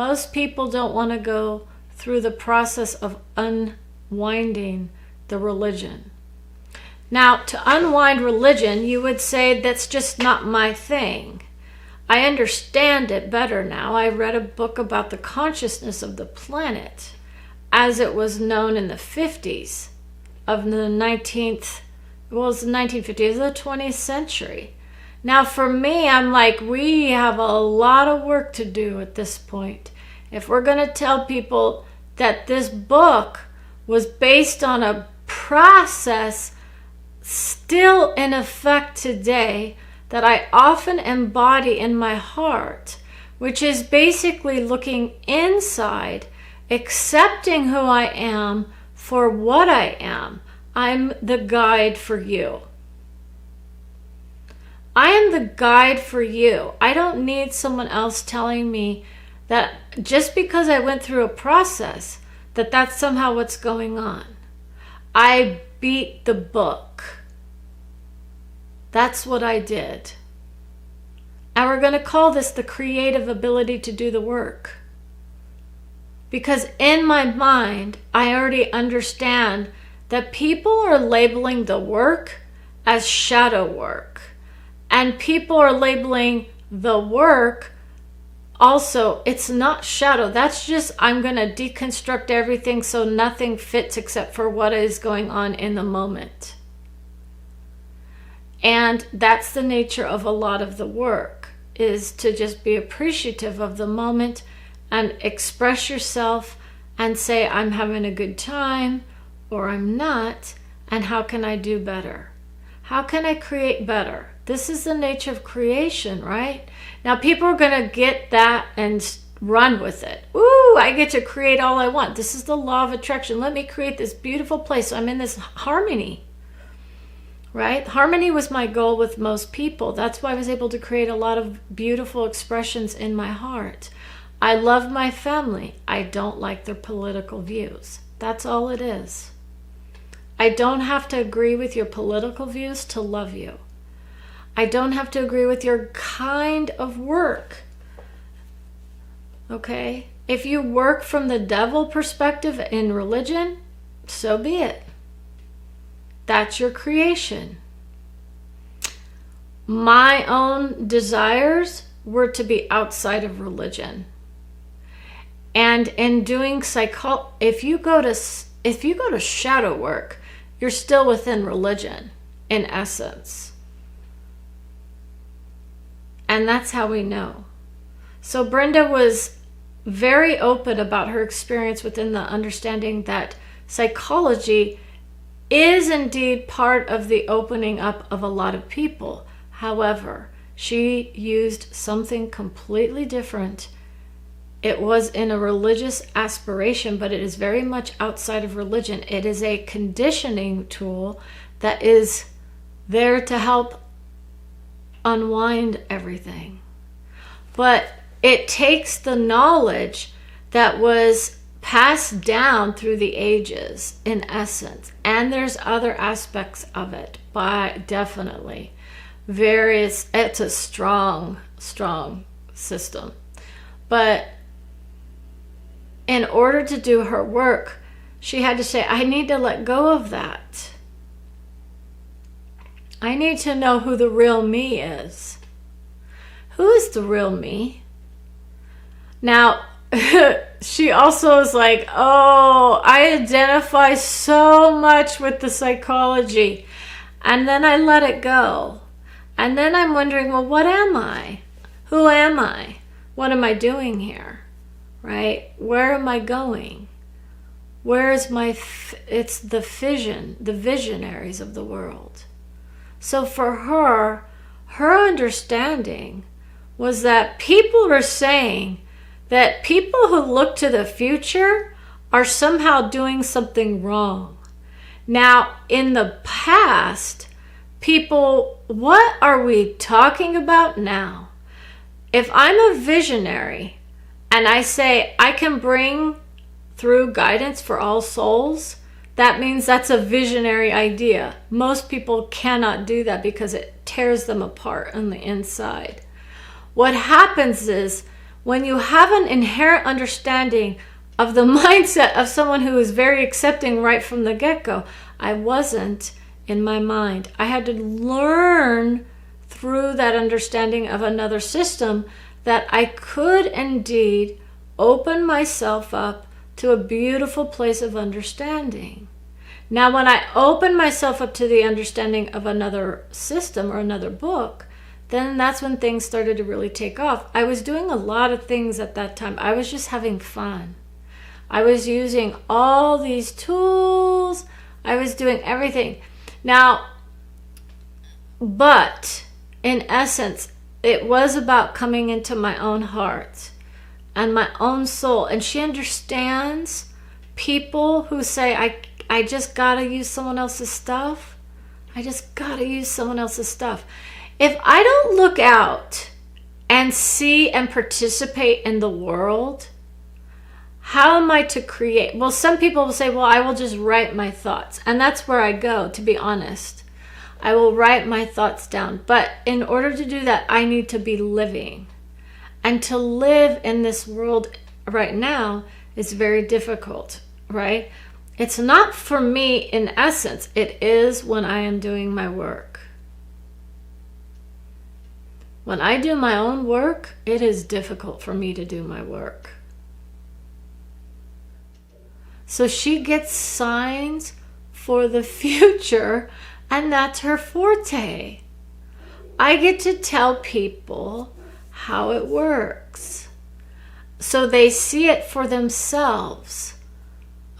most people don't want to go through the process of unwinding the religion. Now, to unwind religion, you would say that's just not my thing. I understand it better now. I read a book about the consciousness of the planet as it was known in the 50s of the 19th, well, it's the 1950s, the 20th century. Now, for me, I'm like, we have a lot of work to do at this point. If we're going to tell people that this book was based on a process still in effect today that I often embody in my heart, which is basically looking inside, accepting who I am for what I am. I'm the guide for you. I am the guide for you. I don't need someone else telling me that just because I went through a process, that that's somehow what's going on. I beat the book. That's what I did. And we're going to call this the creative ability to do the work. Because in my mind, I already understand that people are labeling the work as shadow work. And people are labeling the work also, it's not shadow. That's just, I'm going to deconstruct everything so nothing fits except for what is going on in the moment. And that's the nature of a lot of the work, is to just be appreciative of the moment and express yourself and say, I'm having a good time or I'm not, and how can I do better? How can I create better? This is the nature of creation, right? Now people are going to get that and run with it. Ooh, I get to create all I want. This is the law of attraction. Let me create this beautiful place. So I'm in this harmony, right? Harmony was my goal with most people. That's why I was able to create a lot of beautiful expressions in my heart. I love my family. I don't like their political views. That's all it is. I don't have to agree with your political views to love you. I don't have to agree with your kind of work. Okay? If you work from the devil perspective in religion, so be it. That's your creation. My own desires were to be outside of religion. And in doing if you go to shadow work, you're still within religion in essence. And that's how we know. So Brenda was very open about her experience within the understanding that psychology is indeed part of the opening up of a lot of people. However, she used something completely different. It was in a religious aspiration, but it is very much outside of religion. It is a conditioning tool that is there to help unwind everything. But it takes the knowledge that was passed down through the ages in essence, and there's other aspects of it, but definitely it's a strong system. But in order to do her work, she had to say, I need to let go of that. I need to know who the real me is. Who is the real me? Now, she also is like, oh, I identify so much with the psychology. And then I let it go. And then I'm wondering, well, what am I? Who am I? What am I doing here? Right? Where am I going? Where is it's the visionaries of the world. So for her understanding was that people are saying that people who look to the future are somehow doing something wrong. Now, in the past, what are we talking about now? If I'm a visionary and I say I can bring through guidance for all souls, that means that's a visionary idea. Most people cannot do that because it tears them apart on the inside. What happens is when you have an inherent understanding of the mindset of someone who is very accepting right from the get-go. I wasn't in my mind. I had to learn through that understanding of another system that I could indeed open myself up to a beautiful place of understanding. Now, when I opened myself up to the understanding of another system or another book, then that's when things started to really take off. I was doing a lot of things at that time. I was just having fun. I was using all these tools. I was doing everything. Now, but in essence, it was about coming into my own heart and my own soul. And she understands people who say, I just gotta use someone else's stuff. I just gotta use someone else's stuff. If I don't look out and see and participate in the world, how am I to create? Well, some people will say, well, I will just write my thoughts. And that's where I go, to be honest. I will write my thoughts down. But in order to do that, I need to be living. And to live in this world right now is very difficult, right? It's not for me in essence. It is when I am doing my work. When I do my own work, it is difficult for me to do my work. So she gets signs for the future, and that's her forte. I get to tell people how it works, so they see it for themselves.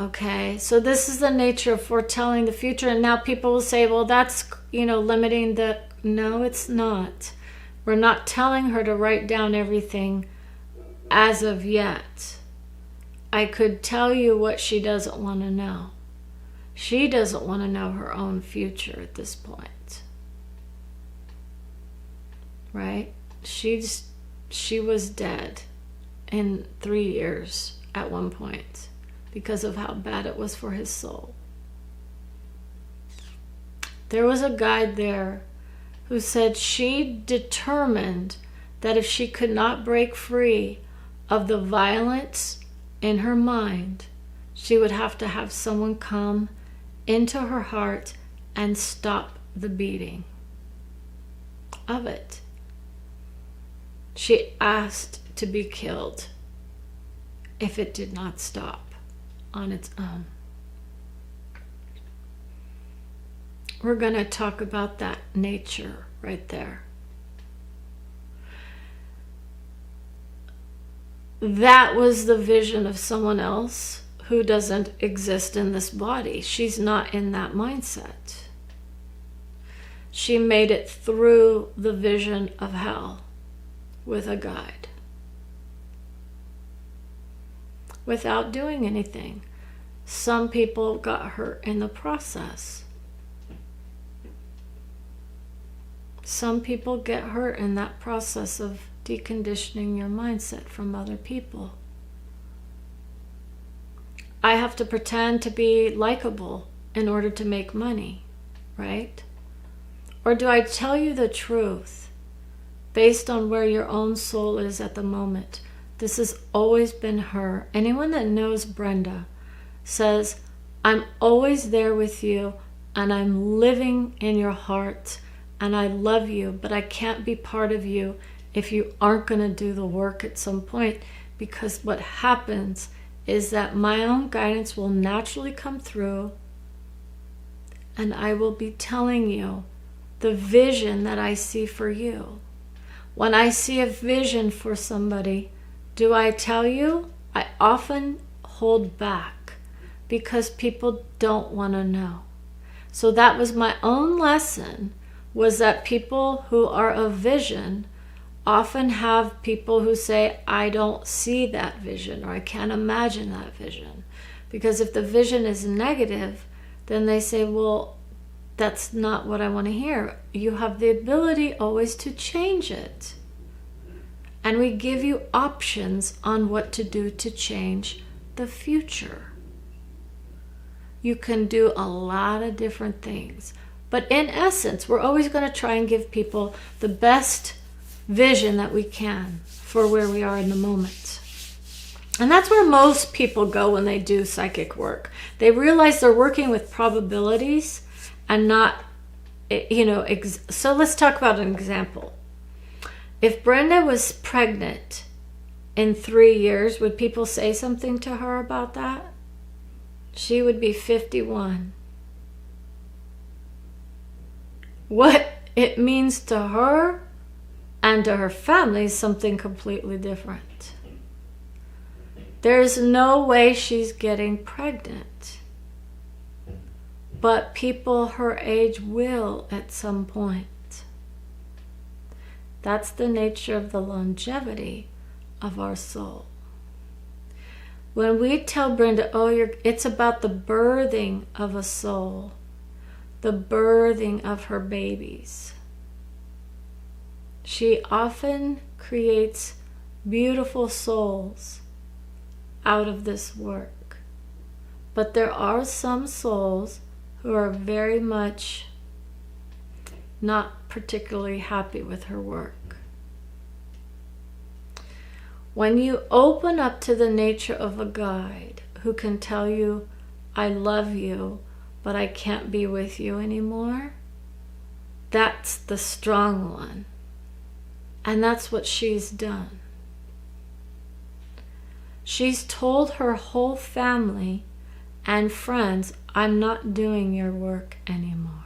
Okay, so this is the nature of foretelling the future. And now people will say, well, that's, limiting the... No, it's not. We're not telling her to write down everything as of yet. I could tell you what she doesn't want to know. She doesn't want to know her own future at this point. Right? She was dead in 3 years at one point because of how bad it was for his soul. There was a guide there who said she determined that if she could not break free of the violence in her mind, she would have to have someone come into her heart and stop the beating of it. She asked to be killed if it did not stop on its own. We're going to talk about that nature right there. That was the vision of someone else who doesn't exist in this body. She's not in that mindset. She made it through the vision of hell with a guide, without doing anything. Some people got hurt in the process. Some people get hurt in that process of deconditioning your mindset from other people. I have to pretend to be likable in order to make money, right? Or do I tell you the truth based on where your own soul is at the moment? This has always been her. Anyone that knows Brenda says, I'm always there with you and I'm living in your heart and I love you, but I can't be part of you if you aren't going to do the work at some point, because what happens is that my own guidance will naturally come through and I will be telling you the vision that I see for you. When I see a vision for somebody, do I tell you? I often hold back because people don't want to know. So that was my own lesson, was that people who are of vision often have people who say, I don't see that vision, or I can't imagine that vision. Because if the vision is negative, then they say, well, that's not what I want to hear. You have the ability always to change it. And we give you options on what to do to change the future. You can do a lot of different things. But in essence, we're always going to try and give people the best vision that we can for where we are in the moment. And that's where most people go when they do psychic work. They realize they're working with probabilities and not, so let's talk about an example. If Brenda was pregnant in 3 years, would people say something to her about that? She would be 51. What it means to her and to her family is something completely different. There's no way she's getting pregnant. But people her age will at some point. That's the nature of the longevity of our soul. When we tell Brenda, it's about the birthing of a soul, the birthing of her babies. She often creates beautiful souls out of this work. But there are some souls who are very much not particularly happy with her work. When you open up to the nature of a guide who can tell you, I love you, but I can't be with you anymore, that's the strong one. And that's what she's done. She's told her whole family and friends, I'm not doing your work anymore.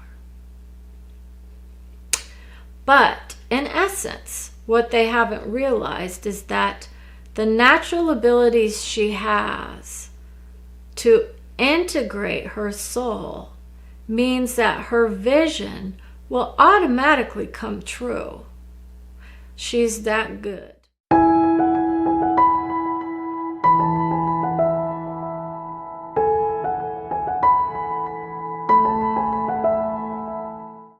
But in essence, what they haven't realized is that the natural abilities she has to integrate her soul means that her vision will automatically come true. She's that good.